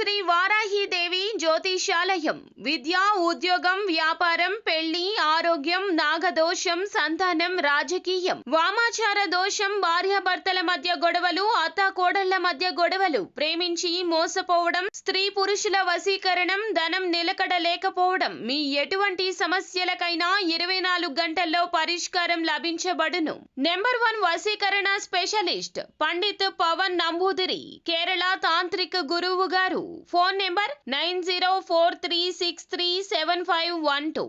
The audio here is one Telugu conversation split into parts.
శ్రీ వారాహిదేవి జ్యోతిషాలయం విద్య, ఉద్యోగం, వ్యాపారం, పెళ్లి, ఆరోగ్యం, నాగదోషం, సంతానం, రాజకీయం, వామాచార దోషం, భార్యాభర్తల మధ్య గొడవలు, అత్తాకోడళ్ల మధ్య గొడవలు, ప్రేమించి మోసపోవడం, స్త్రీ పురుషుల వశీకరణం, ధనం నిలకడ లేకపోవడం, మీ ఎటువంటి సమస్యలకైనా 24 గంటల్లో పరిష్కారం లభించబడును. నెంబర్ 1 వశీకరణ స్పెషలిస్ట్ పండిత్ పవన్ నంబూదిరి, కేరళ తాంత్రిక గురువు గారు. Phone number 9043637512.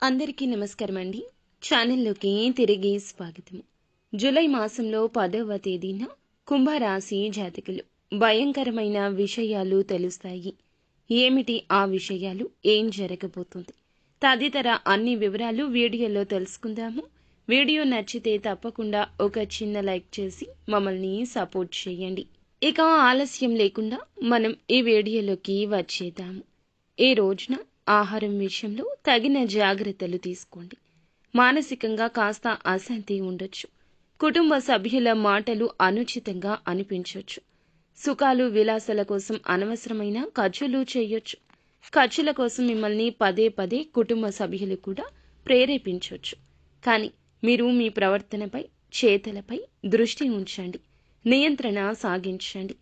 అందరికీ నమస్కారం అండి. ఛానల్లోకి తిరిగి స్వాగతం. జూలై మాసంలో 10వ తేదీన కుంభరాశి జాతకులు భయంకరమైన విషయాలు తెలుస్తాయి. ఏమిటి ఆ విషయాలు, ఏం జరగబోతుంది తదితర అన్ని వివరాలు వీడియోలో తెలుసుకుందాము. వీడియో నచ్చితే తప్పకుండా ఒక చిన్న లైక్ చేసి మమ్మల్ని సపోర్ట్ చేయండి. ఇక ఆలస్యం లేకుండా మనం ఈ వీడియోలోకి వచ్చేద్దాము. ఈ రోజున ఆహారం విషయంలో తగిన జాగ్రత్తలు తీసుకోండి. మానసికంగా కాస్త అశాంతి ఉండొచ్చు. కుటుంబ సభ్యుల మాటలు అనుచితంగా అనిపించవచ్చు. సుఖాలు విలాసాల కోసం అనవసరమైన ఖర్చులు చేయొచ్చు. ఖర్చుల కోసం మిమ్మల్ని పదే పదే కుటుంబ సభ్యులు కూడా ప్రేరేపించవచ్చు. కానీ మీరు మీ ప్రవర్తనపై, చేతలపై దృష్టి ఉంచండి. నియంత్రణ సాగించండి.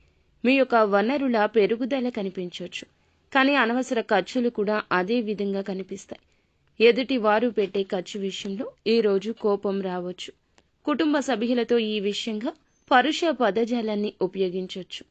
మీ యొక్క వనరుల పెరుగుదల కనిపించవచ్చు. కానీ అనవసర ఖర్చులు కూడా అదే విధంగా కనిపిస్తాయి. ఎదుటి వారు పెట్టే ఖర్చు విషయంలో ఈరోజు కోపం రావచ్చు. కుటుంబ సభ్యులతో ఈ విషయంగా పరుష పదజాలాన్ని ఉపయోగించవచ్చు.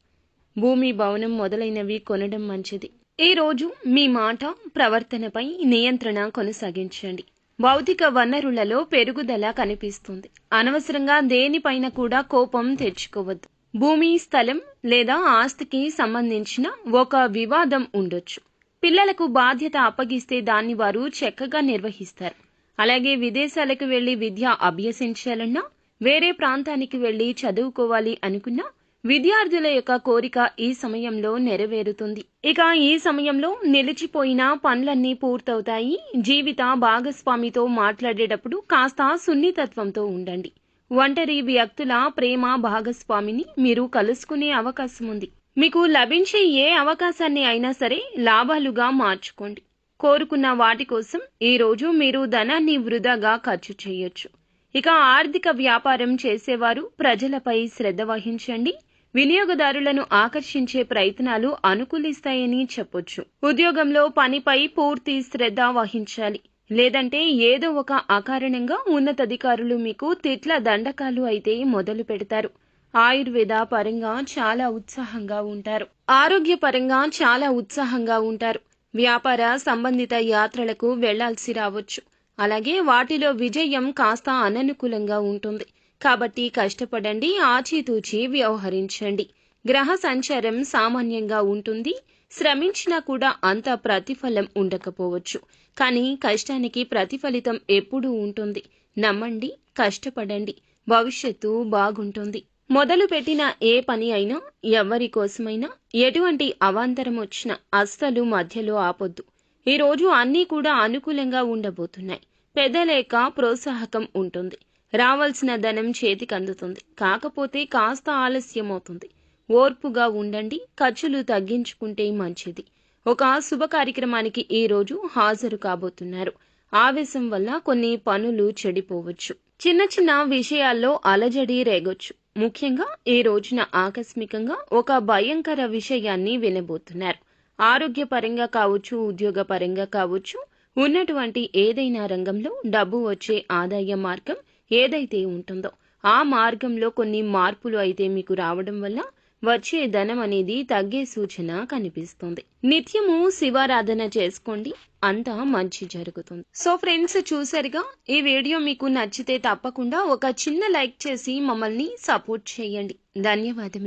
భూమి, భవనం మొదలైనవి కొనడం మంచిది. ఈ రోజు మీ మాట, ప్రవర్తనపై నియంత్రణ కొనసాగించండి. భౌతిక వనరులలో పెరుగుదల కనిపిస్తుంది. అనవసరంగా దేనిపైన కూడా కోపం తెచ్చుకోవద్దు. భూమి, స్థలం లేదా ఆస్తికి సంబంధించిన ఒక వివాదం ఉండొచ్చు. పిల్లలకు బాధ్యత అప్పగిస్తే దాన్ని వారు చక్కగా నిర్వహిస్తారు. అలాగే విదేశాలకు వెళ్లి విద్య అభ్యసించాలన్నా, వేరే ప్రాంతానికి వెళ్లి చదువుకోవాలి అనుకున్నా విద్యార్థుల యొక్క కోరిక ఈ సమయంలో నెరవేరుతుంది. ఇక ఈ సమయంలో నిలిచిపోయిన పనులన్నీ పూర్తవుతాయి. జీవిత భాగస్వామితో మాట్లాడేటప్పుడు కాస్త సున్నితత్వంతో ఉండండి. ఒంటరి వ్యక్తుల ప్రేమ భాగస్వామిని మీరు కలుసుకునే అవకాశం ఉంది. మీకు లభించే ఏ అవకాశాన్ని అయినా సరే లాభాలుగా మార్చుకోండి. కోరుకున్న వాటి కోసం ఈ రోజు మీరు ధనాన్ని వృధాగా ఖర్చు చేయొచ్చు. ఇక ఆర్థిక వ్యాపారం చేసేవారు ప్రజలపై శ్రద్ధ వహించండి. వినియోగదారులను ఆకర్షించే ప్రయత్నాలు అనుకూలిస్తాయని చెప్పొచ్చు. ఉద్యోగంలో పనిపై పూర్తి శ్రద్ధ వహించాలి. లేదంటే ఏదో ఒక అకారణంగా ఉన్నతాధికారులు మీకు తిట్ల దండకాలు అయితే మొదలు పెడతారు. ఆయుర్వేద పరంగా చాలా ఉత్సాహంగా ఉంటారు. ఆరోగ్యపరంగా చాలా ఉత్సాహంగా ఉంటారు. వ్యాపార సంబంధిత యాత్రలకు వెళ్లాల్సి రావచ్చు. అలాగే వాటిలో విజయం కాస్త అననుకూలంగా ఉంటుంది. కాబట్టి కష్టపడండి, ఆచితూచి వ్యవహరించండి. గ్రహ సంచారం సామాన్యంగా ఉంటుంది. శ్రమించినా కూడా అంత ప్రతిఫలం ఉండకపోవచ్చు. కానీ కష్టానికి ప్రతిఫలితం ఎప్పుడూ ఉంటుంది. నమ్మండి, కష్టపడండి, భవిష్యత్తు బాగుంటుంది. మొదలుపెట్టిన ఏ పని అయినా, ఎవరి కోసమైనా ఎటువంటి అవాంతరం వచ్చినా అస్సలు మధ్యలో ఆపొద్దు. ఈ రోజు అన్నీ కూడా అనుకూలంగా ఉండబోతున్నాయి. పెద్దల యొక్క ప్రోత్సాహకం ఉంటుంది. రావాల్సిన ధనం చేతికి అందుతుంది. కాకపోతే కాస్త ఆలస్యం అవుతుంది. ఓర్పుగా ఉండండి. ఖర్చులు తగ్గించుకుంటే మంచిది. ఒక శుభ కార్యక్రమానికి ఈ రోజు హాజరు కాబోతున్నారు. ఆవేశం వల్ల కొన్ని పనులు చెడిపోవచ్చు. చిన్న చిన్న విషయాల్లో అలజడి రేగొచ్చు. ముఖ్యంగా ఈ రోజున ఆకస్మికంగా ఒక భయంకర విషయాన్ని వినబోతున్నారు. ఆరోగ్యపరంగా కావచ్చు, ఉద్యోగపరంగా కావచ్చు, ఉన్నటువంటి ఏదైనా రంగంలో డబ్బు వచ్చే ఆదాయ మార్గం ఏదైతే ఉంటుందో ఆ మార్గంలో కొన్ని మార్పులు అయితే మీకు రావడం వల్ల వచ్చే ధనం అనేది తగ్గే సూచన కనిపిస్తుంది. నిత్యము శివారాధన చేసుకోండి, అంతా మంచి జరుగుతుంది. సో ఫ్రెండ్స్, చూసారుగా, ఈ వీడియో మీకు నచ్చితే తప్పకుండా ఒక చిన్న లైక్ చేసి మమ్మల్ని సపోర్ట్ చేయండి. ధన్యవాదములు.